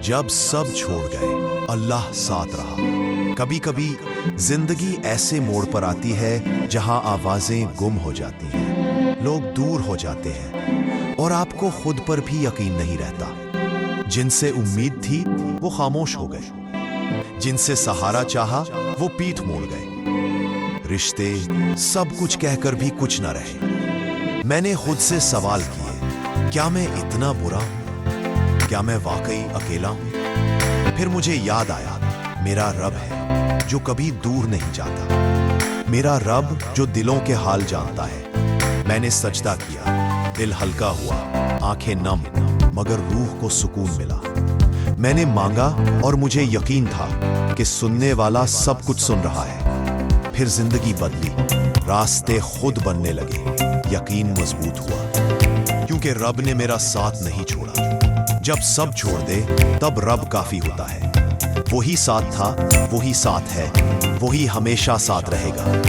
جب سب چھوڑ گئے اللہ ساتھ رہا۔ کبھی کبھی زندگی ایسے موڑ پر آتی ہے جہاں آوازیں گم ہو جاتی ہیں، لوگ دور ہو جاتے ہیں اور آپ کو خود پر بھی یقین نہیں رہتا۔ جن سے امید تھی وہ خاموش ہو گئے، جن سے سہارا چاہا وہ پیٹھ موڑ گئے، رشتے سب کچھ کہہ کر بھی کچھ نہ رہے۔ میں نے خود سے سوال کیے، کیا میں اتنا برا ہوں؟ کیا میں واقعی اکیلا ہوں؟ پھر مجھے یاد آیا، میرا رب ہے جو کبھی دور نہیں جاتا، میرا رب جو دلوں کے حال جانتا ہے۔ میں نے سجدہ کیا، دل ہلکا ہوا، آنکھیں نم، مگر روح کو سکون ملا۔ میں نے مانگا اور مجھے یقین تھا کہ سننے والا سب کچھ سن رہا ہے۔ پھر زندگی بدلی، راستے خود بننے لگے، یقین مضبوط ہوا، کیونکہ رب نے میرا ساتھ نہیں چھوڑا۔ جب سب چھوڑ دے تب رب کافی ہوتا ہے۔ وہی ساتھ تھا، وہی ساتھ ہے، وہی ہمیشہ ساتھ رہے گا۔